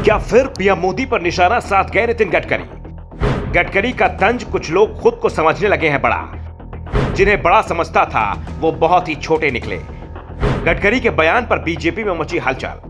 क्या फिर पीएम मोदी पर निशाना साध गए नितिन गडकरी? गडकरी का तंज कुछ लोग खुद को समझने लगे हैं बड़ा। जिन्हें बड़ा समझता था वो बहुत ही छोटे निकले। गडकरी के बयान पर बीजेपी में मची हलचल।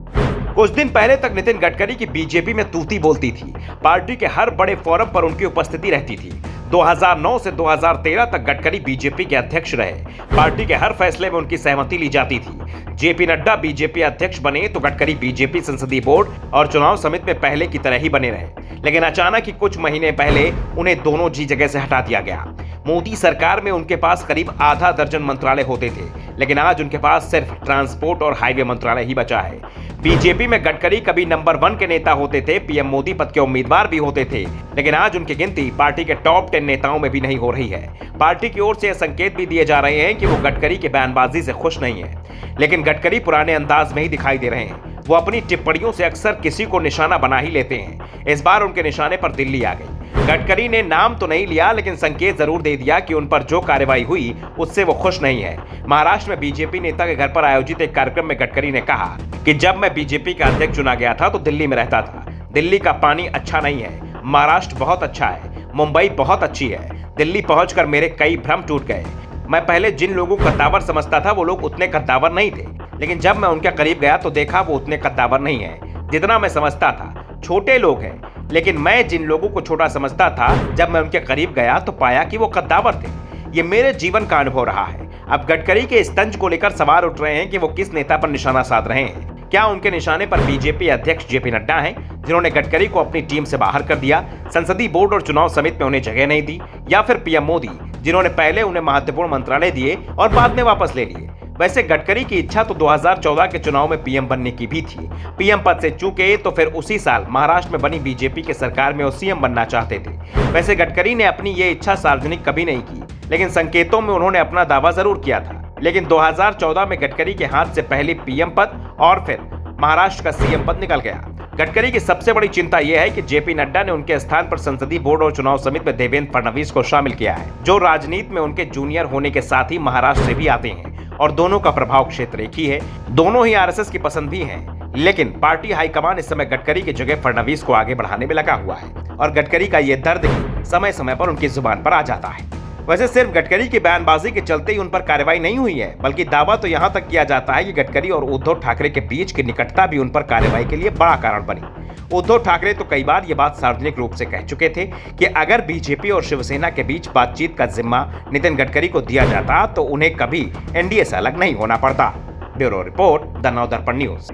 कुछ दिन पहले तक नितिन गडकरी की बीजेपी में तूती बोलती थी। पार्टी के हर बड़े फोरम पर उनकी उपस्थिति रहती थी। 2009 से 2013 तक गडकरी बीजेपी के अध्यक्ष रहे। पार्टी के हर फैसले में उनकी सहमति ली जाती थी। जेपी नड्डा बीजेपी अध्यक्ष बने तो गडकरी बीजेपी संसदीय बोर्ड और चुनाव समिति में पहले की तरह ही बने रहे। लेकिन अचानक ही कुछ महीने पहले उन्हें दोनों जी जगह से हटा दिया गया। मोदी सरकार में उनके पास करीब आधा दर्जन मंत्रालय होते थे, लेकिन आज उनके पास सिर्फ ट्रांसपोर्ट और हाईवे मंत्रालय ही बचा है। बीजेपी में गडकरी कभी नंबर 1 के नेता होते थे, पीएम मोदी पद के उम्मीदवार भी होते थे, लेकिन आज उनकी गिनती पार्टी के टॉप 10 नेताओं में भी नहीं हो रही है। पार्टी की ओर से यह संकेत भी दिए जा रहे हैं कि वो गडकरी के बयानबाजी से खुश नहीं है। लेकिन गडकरी पुराने अंदाज में ही दिखाई दे रहे हैं। वो अपनी टिप्पणियों से अक्सर किसी को निशाना बना ही लेते हैं। इस बार उनके निशाने पर दिल्ली आ गई। गडकरी ने नाम तो नहीं लिया, लेकिन संकेत जरूर दे दिया कि उन पर जो कार्रवाई हुई उससे वो खुश नहीं है। महाराष्ट्र में बीजेपी नेता के घर पर आयोजित एक कार्यक्रम में गडकरी ने कहा कि जब मैं बीजेपी का अध्यक्ष चुना गया था तो दिल्ली में रहता था। दिल्ली का पानी अच्छा नहीं है, महाराष्ट्र बहुत अच्छा है, मुंबई बहुत अच्छी है। दिल्ली पहुंचकर मेरे कई भ्रम टूट गए। मैं पहले जिन लोगों को कद्दावर समझता था वो लोग उतने कद्दावर नहीं थे, लेकिन जब मैं उनके करीब गया तो देखा वो उतने कद्दावर नहीं है जितना मैं समझता था। छोटे लोग हैं, लेकिन मैं जिन लोगों को छोटा समझता था जब मैं उनके करीब गया तो पाया कि वो कद्दावर थे। ये मेरे जीवन का अनुभव रहा है। अब गडकरी के इस तंज को लेकर सवाल उठ रहे हैं कि वो किस नेता पर निशाना साध रहे हैं। क्या उनके निशाने पर बीजेपी अध्यक्ष जेपी नड्डा हैं, जिन्होंने गडकरी को अपनी टीम से बाहर कर दिया, संसदीय बोर्ड और चुनाव समिति में उन्हें जगह नहीं दी, या फिर पीएम मोदी, जिन्होंने पहले उन्हें महत्वपूर्ण मंत्रालय दिए और बाद में वापस ले लिए। वैसे गडकरी की इच्छा तो 2014 के चुनाव में पीएम बनने की भी थी। पीएम पद से चूके तो फिर उसी साल महाराष्ट्र में बनी बीजेपी के सरकार में वो सीएम बनना चाहते थे। वैसे गडकरी ने अपनी ये इच्छा सार्वजनिक कभी नहीं की, लेकिन संकेतों में उन्होंने अपना दावा जरूर किया था। लेकिन 2014 में गडकरी के हाथ से पहले पीएम पद और फिर महाराष्ट्र का सीएम पद निकल गया। गडकरी की सबसे बड़ी चिंता यह है कि जेपी नड्डा ने उनके स्थान पर संसदीय बोर्ड और चुनाव समिति में देवेंद्र फडणवीस को शामिल किया है, जो राजनीति में उनके जूनियर होने के साथ ही महाराष्ट्र से भी आते हैं और दोनों का प्रभाव क्षेत्र एक ही है। दोनों ही आरएसएस की पसंद भी हैं, लेकिन पार्टी हाईकमान इस समय गडकरी की जगह फडणवीस को आगे बढ़ाने में लगा हुआ है और गडकरी का ये दर्द ही समय समय पर उनकी जुबान पर आ जाता है। वैसे सिर्फ गडकरी की बयानबाजी के चलते ही उन पर कार्रवाई नहीं हुई है, बल्कि दावा तो यहां तक किया जाता है कि गडकरी और उद्धव ठाकरे के बीच की निकटता भी उन पर कार्रवाई के लिए बड़ा कारण बनी। उद्धव ठाकरे तो कई बार ये बात सार्वजनिक रूप से कह चुके थे कि अगर बीजेपी और शिवसेना के बीच बातचीत का जिम्मा नितिन गडकरी को दिया जाता तो उन्हें कभी एनडीए से अलग नहीं होना पड़ता। Bureau report, the Navdarpan news.